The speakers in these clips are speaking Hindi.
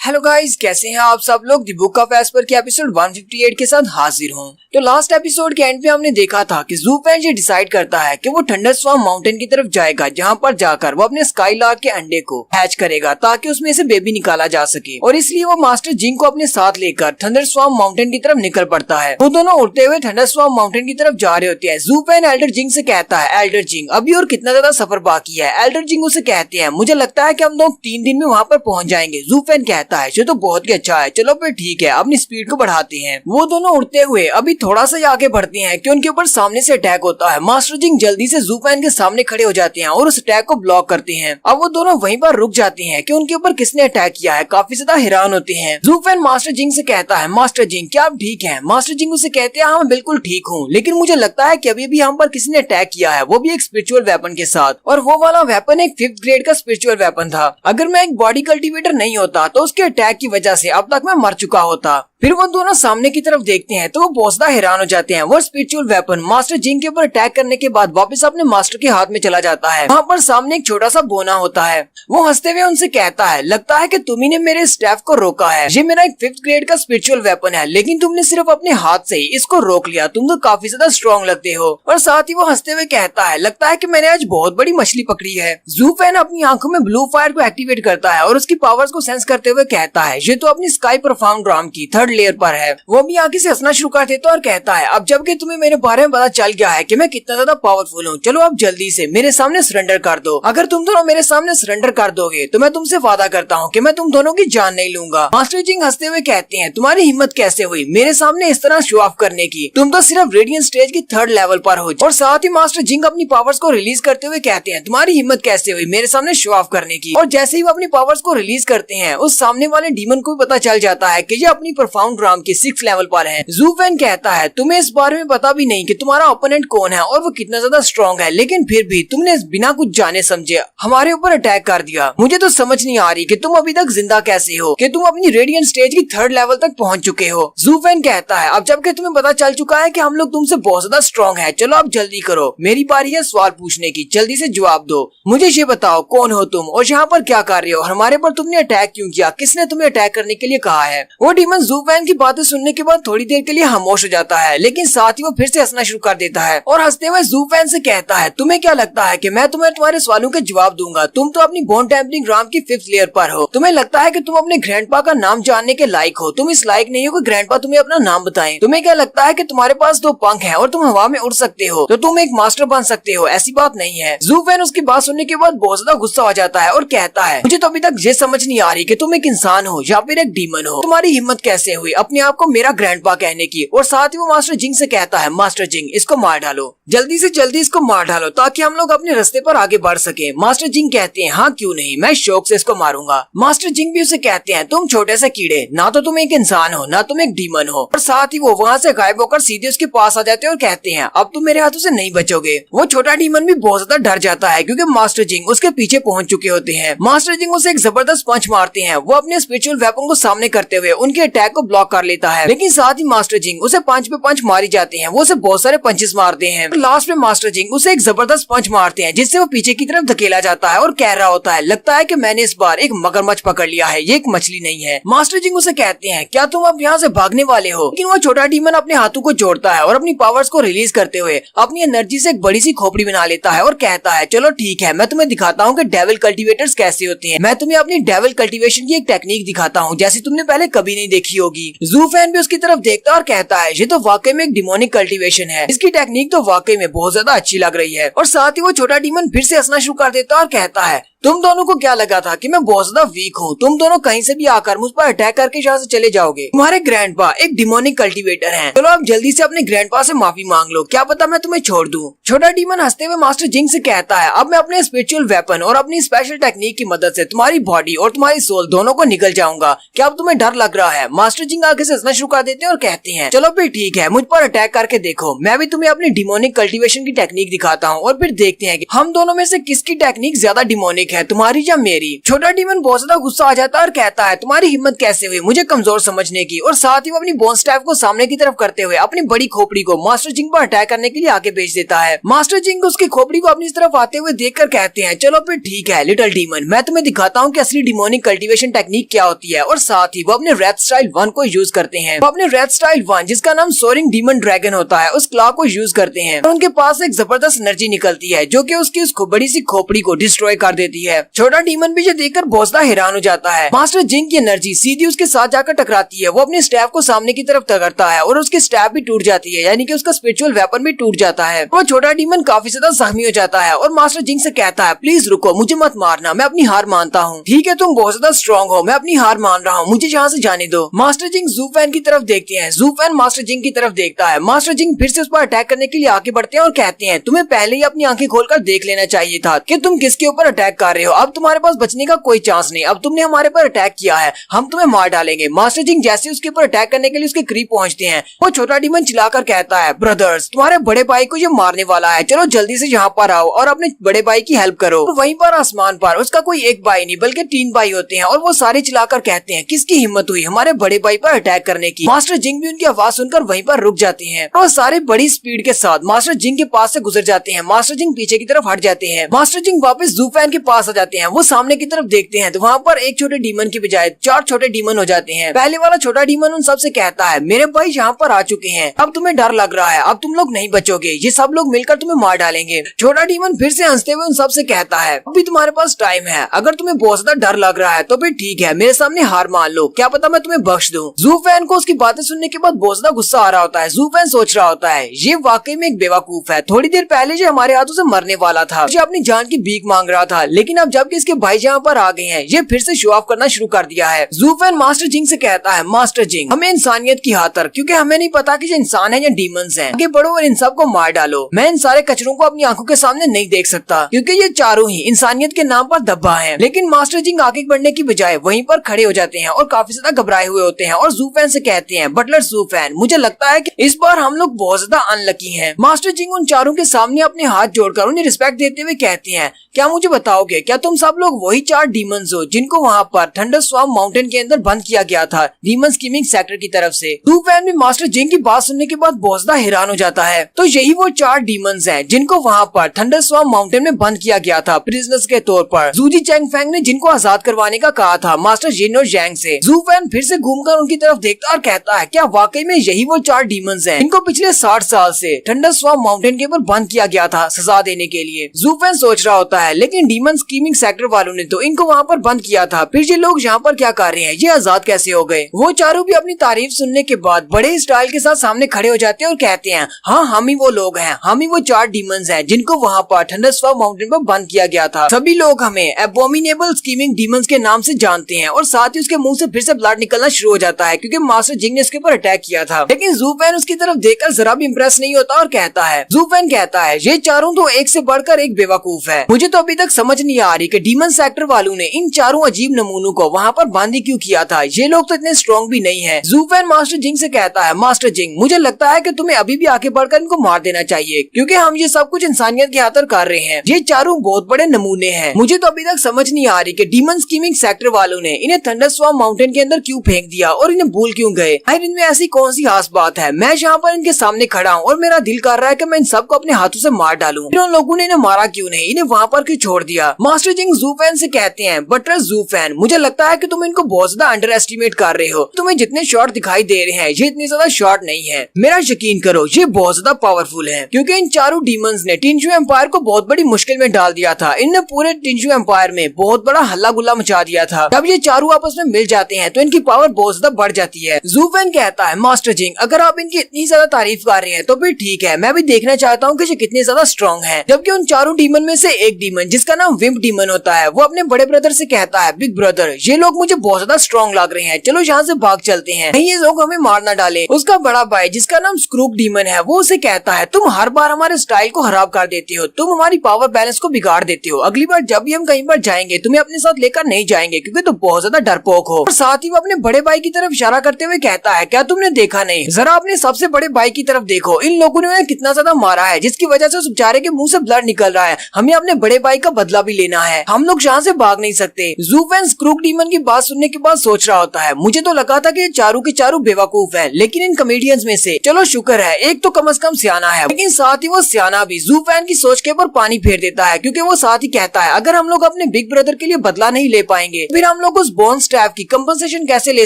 हेलो गाइस, कैसे हैं आप सब लोग। दी बुक ऑफ एस्पर के एपिसोड 158 के साथ हाजिर हूं। तो लास्ट एपिसोड के एंड पे हमने देखा था कि ज़ूफेन ये डिसाइड करता है कि वो थंडरस्टॉर्म माउंटेन की तरफ जाएगा, जहां पर जाकर वो अपने स्काईलार्क के अंडे को हैच करेगा ताकि उसमें से बेबी निकाला जा सके। और इसलिए वो मास्टर जिंग को अपने साथ लेकर थंडरस्टॉर्म माउंटेन की तरफ निकल पड़ता है। वो दोनों उड़ते हुए थंडरस्टॉर्म माउंटेन की तरफ जा रहे होते हैं। ज़ूफेन एल्डर जिंग से कहता है, एल्डर जिंग अभी और कितना ज्यादा सफर बाकी है। एल्डर जिंग उसे कहते हैं, मुझे लगता है कि हम लोग 3 दिन में वहाँ पर पहुँच जाएंगे। ज़ूफेन कहता है, ये तो बहुत अच्छा है, चलो फिर ठीक है, अपनी स्पीड को बढ़ाते हैं। वो दोनों उड़ते हुए अभी थोड़ा सा आगे बढ़ते हैं कि उनके ऊपर सामने से अटैक होता है। मास्टर जिंग जल्दी से ज़ूफेन के सामने खड़े हो जाते हैं और उस अटैक को ब्लॉक करते हैं। अब वो दोनों वहीं पर रुक जाते हैं कि उनके ऊपर किसने अटैक किया है। काफी ज्यादा हैरान होते हैं। ज़ूफेन मास्टर जिंग से कहता है, मास्टर जिंग क्या आप ठीक हैं? मास्टर जिंग उसे कहते हैं, हाँ मैं बिल्कुल ठीक हूँ, लेकिन मुझे लगता है कि अभी भी हम पर किसी ने अटैक किया है, वो भी एक स्पिरिचुअल वेपन के साथ। और वो वाला वेपन एक 5th ग्रेड का स्पिरिचुअल वेपन था। अगर मैं एक बॉडी कल्टीवेटर नहीं होता तो उसके अटैक की वजह से अब तक मैं मर चुका होता। फिर वो दोनों सामने की तरफ देखते हैं तो वो बहुत ज्यादा हैरान हो जाते हैं। वो स्पिरिचुअल वेपन मास्टर जिंग के ऊपर अटैक करने के बाद वापस अपने मास्टर के हाथ में चला जाता है। वहाँ पर सामने एक छोटा सा बोना होता है। वो हंसते हुए उनसे कहता है, लगता है कि तुम्ही ने मेरे स्टाफ को रोका है। ये मेरा एक 5th ग्रेड का स्पिरिचुअल वेपन है, लेकिन तुमने सिर्फ अपने हाथ से ही इसको रोक लिया। तुम तो काफी ज्यादा स्ट्रॉन्ग लगते हो। और साथ ही वो हंसते हुए कहता है, लगता है कि मैंने आज बहुत बड़ी मछली पकड़ी है। ज़ूफेन अपनी आंखों में ब्लू फायर को एक्टिवेट करता है और उसकी पावर्स को सेंस करते हुए कहता है, ये तो अपनी स्काई परफॉर्म ड्राम की 3rd लेयर पर है। वो भी आगे से हंसना शुरू कर देता है और कहता है, अब जबकि तुम्हें मेरे बारे में पता चल गया है कि मैं कितना ज्यादा पावरफुल हूँ, चलो अब जल्दी से मेरे सामने सरेंडर कर दो। अगर तुम दोनों मेरे सामने सरेंडर कर दोगे तो मैं तुमसे वादा करता हूँ कि मैं तुम दोनों की जान नहीं लूंगा। मास्टर जिंग हंसते हुए कहते हैं, तुम्हारी हिम्मत कैसे हुई मेरे सामने इस तरह शो ऑफ करने की? तुम तो सिर्फ रेडियंट स्टेज की 3rd लेवल पर हो। और साथ ही मास्टर जिंग अपनी पावर्स को रिलीज करते हुए कहते हैं, तुम्हारी हिम्मत कैसे हुई मेरे सामने शो ऑफ करने की? और जैसे ही वो अपनी पावर्स को रिलीज करते हैं, उस सामने वाले डीमन को भी पता चल जाता है कि ये अपनी परफॉर्म ड्राम की 6th लेवल पर है। ज़ूफेन कहता है, तुम्हें इस बारे में पता भी नहीं कि तुम्हारा ओपोनेंट कौन है और वो कितना ज्यादा स्ट्रॉन्ग है, लेकिन फिर भी तुमने बिना कुछ जाने समझे हमारे ऊपर अटैक कर दिया। मुझे तो समझ नहीं आ रही कि तुम अभी तक जिंदा कैसे हो, कि तुम अपनी रेडियंट स्टेज की 3rd लेवल तक पहुंच चुके हो। ज़ूफेन कहता है, अब जबकि तुम्हें पता चल चुका है कि हम लोग तुमसे बहुत ज्यादा स्ट्रॉन्ग है, चलो अब जल्दी करो, मेरी बारी है सवाल पूछने की, जल्दी से जवाब दो। मुझे ये बताओ कौन हो तुम और यहाँ पर क्या कर रहे हो? हमारे पर तुमने अटैक क्यों किया? किसने तुम्हें अटैक करने के लिए कहा है? वो डीमन ज़ूफेन की बातें सुनने के बाद थोड़ी देर के लिए खामोश हो जाता है, लेकिन साथ ही वो फिर से हंसना शुरू कर देता है और हंसते हुए ज़ूफेन से कहता है, तुम्हें क्या लगता है कि मैं तुम्हारे सवालों के जवाब दूंगा? तुम तो अपनी बोन टेम्पलिंग ग्राम की 5th लेयर पर हो। तुम्हें लगता है कि तुम अपने ग्रैंडपा का नाम जानने के लायक हो? तुम इस लायक नहीं हो कि ग्रैंडपा तुम्हें अपना नाम बताएं। तुम्हें क्या लगता है कि तुम्हारे पास 2 पंख हैं और तुम हवा में उड़ सकते हो तो तुम एक मास्टर बन सकते हो? ऐसी बात नहीं है। ज़ूफेन उसकी बात सुनने के बाद बहुत ज्यादा गुस्सा हो जाता है और कहता है, मुझे तो अभी तक ये समझ नहीं आ रही कि तुम एक इंसान हो या फिर एक डीमन हो। तुम्हारी हिम्मत कैसे हुई अपने आप को मेरा ग्रैंडपा कहने की? और साथ ही वो मास्टर जिंग से कहता है, मास्टर जिंग इसको मार डालो, जल्दी से जल्दी इसको मार डालो ताकि हम लोग अपने रास्ते पर आगे बढ़ सके। मास्टर जिंग कहते हैं, हाँ क्यों नहीं, मैं शौक से इसको मारूंगा। मास्टर जिंग भी उसे कहते हैं, तुम छोटे से कीड़े, ना तो तुम एक इंसान हो ना तुम एक डीमन हो। और साथ ही वो वहाँ से गायब होकर सीधे उसके पास आ जाते हैं और कहते हैं, अब तुम मेरे हाथों से नहीं बचोगे। वो छोटा डीमन भी बहुत ज्यादा डर जाता है क्योंकि मास्टर जिंग उसके पीछे पहुंच चुके होते हैं। मास्टर जिंग उसे एक जबरदस्त पंच मारते हैं। वो अपने स्पिरिचुअल वेपन को सामने करते हुए उनके अटैक को ब्लॉक कर लेता है, लेकिन साथ ही मास्टर जिंग उसे पंच पे पंच मारी जाते हैं। वो उसे बहुत सारे पंचेस मारते हैं। लास्ट में मास्टर जिंग उसे एक जबरदस्त पंच मारते हैं जिससे वो पीछे की तरफ धकेला जाता है और कह रहा होता है, लगता है कि मैंने इस बार एक मगरमच्छ पकड़ लिया है, ये एक मछली नहीं है। मास्टर जिंग उसे कहते हैं, क्या तुम अब यहाँ से भागने वाले हो? लेकिन वो छोटा डीमन अपने हाथों को जोड़ता है और अपनी पावर्स को रिलीज करते हुए अपनी एनर्जी से एक बड़ी सी खोपड़ी बना लेता है और कहता है, चलो ठीक है, मैं तुम्हें दिखाता हूँ कि डेविल कल्टीवेटर्स कैसे होते हैं। मैं तुम्हें अपनी डेविल कल्टीवेशन की एक टेक्निक दिखाता हूँ जैसी तुमने पहले कभी नहीं देखी होगी। ज़ूफेन भी उसकी तरफ देखता है और कहता है, ये तो वाकई में एक डिमोनिक कल्टीवेशन है, इसकी टेक्निक तो वाकई में बहुत ज्यादा अच्छी लग रही है। और साथ ही वो छोटा डीमन फिर से हंसना शुरू कर देता है और कहता है, तुम दोनों को क्या लगा था कि मैं बहुत ज्यादा वीक हूँ? तुम दोनों कहीं से भी आकर मुझ पर अटैक करके यहाँ से चले जाओगे। तुम्हारे ग्रैंडपा एक डिमोनिक कल्टीवेटर हैं। चलो आप जल्दी से अपने ग्रैंडपा से माफी मांग लो, क्या पता मैं तुम्हें छोड़ दूं। छोटा डीमन हंसते हुए मास्टर जिंग से कहता है, अब मैं अपने स्पिरिचुअल वेपन और अपनी स्पेशल टेक्निक की मदद से तुम्हारी बॉडी और तुम्हारी सोल दोनों को निकल जाऊंगा। क्या अब तुम्हें डर लग रहा है? मास्टर जिंग आगे से हंसना शुरू कर देते हैं और कहते हैं, चलो फिर ठीक है, मुझ पर अटैक करके देखो, मैं भी तुम्हें अपनी डिमोनिक कल्टीवेशन की टेक्निक दिखाता हूँ और फिर देखते हैं कि हम दोनों में से किसकी टेक्निक ज्यादा डिमोनिक है, तुम्हारी या मेरी। छोटा डीमन बहुत ज्यादा गुस्सा आ जाता है और कहता है तुम्हारी हिम्मत कैसे हुई मुझे कमजोर समझने की, और साथ ही वो अपनी बोन स्टैफ को सामने की तरफ करते हुए अपनी बड़ी खोपड़ी को मास्टर जिंग पर अटैक करने के लिए आगे भेज देता है। मास्टर जिंग उसकी खोपड़ी को अपनी तरफ आते हुए देखकर कहते हैं चलो फिर ठीक है लिटिल डीमन, मैं तुम्हें दिखाता हूँ कि असली डिमोनिक कल्टीवेशन टेक्निक क्या होती है। और साथ ही वो अपने रेथ स्टाइल 1 को यूज करते हैं। वो अपने रेथ स्टाइल 1 जिसका नाम सोरिंग डीमन ड्रैगन होता है उस क्लॉ को यूज करते हैं और उनके पास एक जबरदस्त एनर्जी निकलती है जो कि उसकी उस बड़ी सी खोपड़ी को डिस्ट्रॉय कर देती है। छोटा डीमन भी ये देखकर बहुत ज्यादा हैरान हो जाता है। मास्टर जिंग की एनर्जी सीधी उसके साथ जाकर टकराती है। वो अपने स्टैफ को सामने की तरफ टकराता है और उसकी स्टैफ भी टूट जाती है, यानी कि उसका स्पिरिचुअल वेपन भी टूट जाता है। वो छोटा डीमन काफी ज्यादा जख्मी हो जाता है और मास्टर जिंग से कहता है प्लीज रुको, मुझे मत मारना, मैं अपनी हार मानता हूँ। ठीक है तुम बहुत ज्यादा स्ट्रॉन्ग हो, मैं अपनी हार मान रहा हूँ, मुझे यहाँ से जाने दो। मास्टर जिंग जू फैन की तरफ देखते हैं। जू फैन मास्टर जिंग की तरफ देखता है। मास्टर जिंग फिर से उस पर अटैक करने के लिए आगे बढ़ते हैं और कहते हैं तुम्हें पहले ही अपनी आंखें खोलकर देख लेना चाहिए था कि तुम किसके ऊपर अटैक कर रहे हो। अब तुम्हारे पास बचने का कोई चांस नहीं, अब तुमने हमारे पर अटैक किया है, हम तुम्हें मार डालेंगे। मास्टर जिंग जैसे उसके ऊपर अटैक करने के लिए उसके करीब पहुंचते हैं वो छोटा डीमन चिल्लाकर कहता है ब्रदर्स तुम्हारे बड़े भाई को ये मारने वाला है, चलो जल्दी से यहाँ पर आओ और अपने बड़े भाई की हेल्प करो। और वहीं पर आसमान पर उसका कोई एक भाई नहीं बल्कि 3 भाई होते हैं और वो सारे चिल्लाकर कहते हैं किसकी हिम्मत हुई हमारे बड़े भाई पर अटैक करने की। मास्टर जिंग भी उनकी आवाज सुनकर वहीं पर रुक जाते हैं और सारे बड़ी स्पीड के साथ मास्टर जिंग के पास से गुजर जाते हैं। मास्टर जिंग पीछे की तरफ हट जाते हैं। मास्टर जिंग वापस जू फैन के पास आ जाते हैं। वो सामने की तरफ देखते हैं तो वहाँ पर एक छोटे डीमन की बजाय 4 छोटे डीमन हो जाते हैं। पहले वाला छोटा डीमन उन सबसे कहता है मेरे भाई यहाँ पर आ चुके हैं, अब तुम्हें डर लग रहा है, अब तुम लोग नहीं बचोगे, ये सब लोग मिलकर तुम्हें मार डालेंगे। छोटा डीमन फिर से हंसते हुए उन सबसे कहता है अभी तुम्हारे पास टाइम है, अगर तुम्हें बहुत ज्यादा डर लग रहा है तो फिर ठीक है मेरे सामने हार मान लो, क्या पता मैं तुम्हें बख्श दूं। जू फैन को उसकी बातें सुनने के बाद बहुत ज्यादा गुस्सा आ रहा होता है। जू फैन सोच रहा होता है ये वाकई में एक बेवकूफ है, थोड़ी देर पहले जो हमारे हाथों से मरने वाला था, जो अपनी जान की भीख मांग रहा था, लेकिन अब जबकि इसके भाई यहाँ पर आ गए हैं ये फिर से शो ऑफ करना शुरू कर दिया है। जू फैन मास्टर जिंग से कहता है मास्टर जिंग हमें इंसानियत की खातिर, क्योंकि हमें नहीं पता कि ये इंसान है या डीमंस हैं, आगे बढ़ो और इन सब को मार डालो। मैं इन सारे कचरों को अपनी आंखों के सामने नहीं देख सकता क्योंकि ये चारों ही इंसानियत के नाम पर दबा हैं। लेकिन मास्टर जिंग आगे बढ़ने की बजाय वहीं पर खड़े हो जाते हैं और काफी ज्यादा घबराए हुए होते हैं और जू फैन से कहते हैं बटलर जू फैन मुझे लगता है कि इस बार हम लोग बहुत ज्यादा अनलकी हैं। मास्टर जिंग उन चारों के सामने अपने हाथ जोड़कर उन्हें रिस्पेक्ट देते हुए कहते हैं क्या मुझे बताओगे क्या तुम सब लोग वही 4 डीमंस हो जिनको वहाँ पर थंडरस्टॉर्म माउंटेन के अंदर बंद किया गया था डीमन स्कीमिंग सेक्टर की तरफ से। जू फैन भी मास्टर जिंग की बात सुनने के बाद बहुत ज्यादा हैरान हो जाता है। तो यही वो 4 डीमंस हैं जिनको वहाँ पर थंडरस्टॉर्म माउंटेन में बंद किया गया था प्रिजनर्स के तौर पर। जूजी चैंग फैंग ने जिनको आजाद करवाने का कहा था मास्टर जिन और जैंग से। जू फैन फिर से घूमकर उनकी तरफ देखता और कहता है क्या वाकई में यही वो 4 डीमंस हैं जिनको पिछले 60 साल से थंडरस्टॉर्म माउंटेन के ऊपर बंद किया गया था सजा देने के लिए। जू फैन सोच रहा होता है लेकिन डीमन स्कीमिंग सेक्टर वालों ने तो इनको वहाँ पर बंद किया था, फिर ये लोग यहाँ पर क्या कर रहे हैं, ये आजाद कैसे हो गए। वो चारों भी अपनी तारीफ सुनने के बाद बड़े स्टाइल के साथ सामने खड़े हो जाते हैं और कहते हैं हाँ हम ही वो लोग हैं, हम ही वो 4 डीमंस हैं जिनको वहाँ पर थंडरस्टॉर्म माउंटेन पर बंद किया गया था। सभी लोग हमें एबोमिनेबल स्कीमिंग डीमंस के नाम से जानते हैं और साथ ही उसके मुंह से फिर से ब्लड निकलना शुरू हो जाता है क्योंकि मास्टर जिंग ने उसके ऊपर अटैक किया था। लेकिन जू फैन उसकी तरफ देखकर जरा भी इम्प्रेस नहीं होता और कहता है जू फैन कहता है ये चारों तो एक से बढ़कर एक बेवकूफ है, मुझे तो अभी तक समझ नहीं आ रही कि डीमन सेक्टर वालों ने इन चारों अजीब नमूनों को वहाँ पर बंद क्यों किया था, ये लोग तो इतने स्ट्रॉन्ग भी नहीं है। जू फैन मास्टर जिंग से कहता है मास्टर जिंग मुझे लगता है कि तुम्हें अभी भी आगे बढ़कर इनको मार देना चाहिए क्योंकि हम ये सब कुछ इंसानियत की खातिर कर रहे हैं, ये चारों बहुत बड़े नमूने हैं। मुझे तो अभी तक समझ नहीं आ रही कि डीमन स्कीमिंग सेक्टर वालों ने इन्हें थंडरस्टॉर्म माउंटेन के अंदर क्यों फेंक दिया और इन्हें भूल क्यों गए। आखिर इनमें ऐसी कौन सी खास बात है, मैं यहाँ पर इनके सामने खड़ा हूँ और मेरा दिल कर रहा है कि मैं इन सबको अपने हाथों से मार डालूं, फिर उन लोगों ने इन्हें मारा क्यों नहीं, इन्हें वहाँ पर क्यों छोड़ दिया। मास्टर जिंग जू फैन से कहते हैं बटलर जू फैन मुझे लगता है कि तुम इनको बहुत ज्यादा अंडर एस्टिमेट कर रहे हो, तुम्हें जितने शॉट दिखाई दे रहे हैं ये इतने ज्यादा शॉट नहीं है, मेरा यकीन करो ये बहुत ज्यादा पावरफुल है क्योंकि इन चारों डीमंस ने टिंजू एम्पायर को बहुत बड़ी मुश्किल में डाल दिया था। इनने पूरे टिंजू एम्पायर में बहुत बड़ा हल्ला गुल्ला मचा दिया था। जब ये चारों आपस में मिल जाते हैं तो इनकी पावर बहुत ज्यादा बढ़ जाती है। जू फैन कहता है मास्टर जिंग अगर आप इनकी इतनी ज्यादा तारीफ कर रहे हैं तो फिर ठीक है, मैं भी देखना चाहता हूँ कि ये कितने ज्यादा स्ट्रॉन्ग है। जबकि उन चारों डीमन में से एक डीमन जिसका नाम विम्प डीमन होता है वो अपने बड़े ब्रदर से कहता है बिग ब्रदर ये लोग मुझे बहुत ज्यादा स्ट्रॉन्ग लग रहे हैं, चलो यहाँ से भाग चलते हैं, कहीं ये लोग हमें मार ना डाले। उसका बड़ा भाई जिसका नाम स्क्रूक डीमन है वो उसे कहता है तुम हर बार हमारे स्टाइल को खराब कर देते हो, तुम हमारी पावर बैलेंस को बिगाड़ देते हो, अगली बार जब भी हम कहीं पर जाएंगे तुम्हें अपने साथ लेकर नहीं जाएंगे क्योंकि तुम बहुत ज्यादा डरपोक हो। और साथ ही वो अपने बड़े भाई की तरफ इशारा करते हुए कहता है क्या तुमने देखा नहीं, जरा अपने सबसे बड़े भाई की तरफ देखो, इन लोगों ने उन्हें कितना ज्यादा मारा है जिसकी वजह से उस बेचारे के मुंह से ब्लड निकल रहा है, हमें अपने बड़े भाई का बदला भी लेना है, हम लोग यहाँ से भाग नहीं सकते। ज़ूफेन क्रूक डीमन की बात सुनने के बाद सोच रहा होता है, मुझे तो लगा था कि ये चारों के चारों बेवकूफ है, लेकिन इन कॉमेडियंस में से चलो शुक्र है एक तो कम से कम सियाना है। लेकिन साथ ही वो सियाना भी ज़ूफेन की सोच के ऊपर पानी फेर देता है, क्योंकि वो साथ ही कहता है अगर हम लोग अपने बिग ब्रदर के लिए बदला नहीं ले पाएंगे फिर हम लोग उस बोन स्टैफ की कंपनसेशन कैसे ले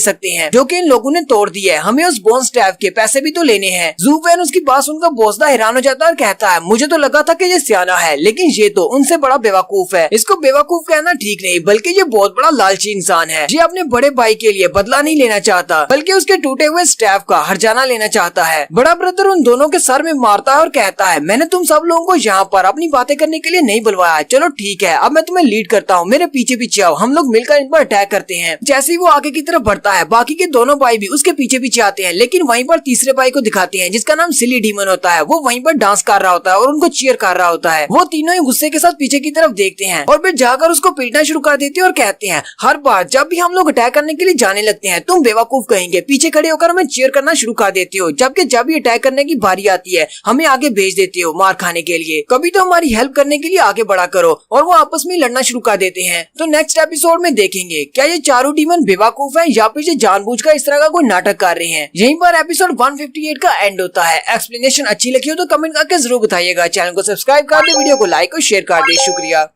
सकते हैं जो कि इन लोगों ने तोड़ दी है। हमें उस बोन स्टैफ के पैसे भी तो लेने हैं। ज़ूफेन उसकी बात सुनकर बोसदा हैरान हो जाता है और कहता है मुझे तो लगा था कि ये सियाना है, लेकिन ये तो उनसे बड़ा बेवकूफ है। इसको बेवकूफ कहना ठीक नहीं बल्कि ये बहुत बड़ा लालची इंसान है। ये अपने बड़े भाई के लिए बदला नहीं लेना चाहता बल्कि उसके टूटे हुए स्टैफ का हर्जाना लेना चाहता है। बड़ा ब्रदर उन दोनों के सर में मारता है और कहता है मैंने तुम सब लोगों को यहाँ पर अपनी बातें करने के लिए नहीं बुलवाया, चलो ठीक है अब मैं तुम्हें लीड करता हूँ, मेरे पीछे पीछे आओ, हम लोग मिलकर इन पर अटैक करते हैं। जैसे ही वो आगे की तरफ बढ़ता है बाकी के दोनों भाई भी उसके पीछे पीछे आते हैं, लेकिन वहीं पर तीसरे भाई को दिखाते हैं जिसका नाम सिली डीमन होता है। वो वहीं पर डांस कर रहा होता है और उनको चीयर कर रहा होता है। वो तीनों ही गुस्से के साथ पीछे की तरफ देखते हैं और फिर जाकर उसको पीटना शुरू कर देते हैं और कहते हैं हर बार जब भी हम लोग अटैक करने के लिए जाने लगते हैं तुम बेवकूफ कहेंगे, पीछे खड़े होकर हमें चीयर करना शुरू कर देते हो, जबकि जब भी अटैक करने की बारी आती है हमें आगे भेज देते हो मार खाने के लिए। कभी तो हमारी हेल्प करने के लिए आगे बढ़ा करो। और वो आपस में लड़ना शुरू कर देते हैं। तो नेक्स्ट एपिसोड में देखेंगे क्या ये चारों डीमन बेवकूफ है या फिर ये जानबूझकर इस तरह का कोई नाटक कर रहे हैं। यहीं पर एपिसोड 158 का एंड होता है। एक्सप्लेनेशन अच्छी लगी हो तो कमेंट करके जरूर बताइएगा। चैनल को सब्सक्राइब कर दे, वीडियो को लाइक और शेयर कर दे। शुक्रिया।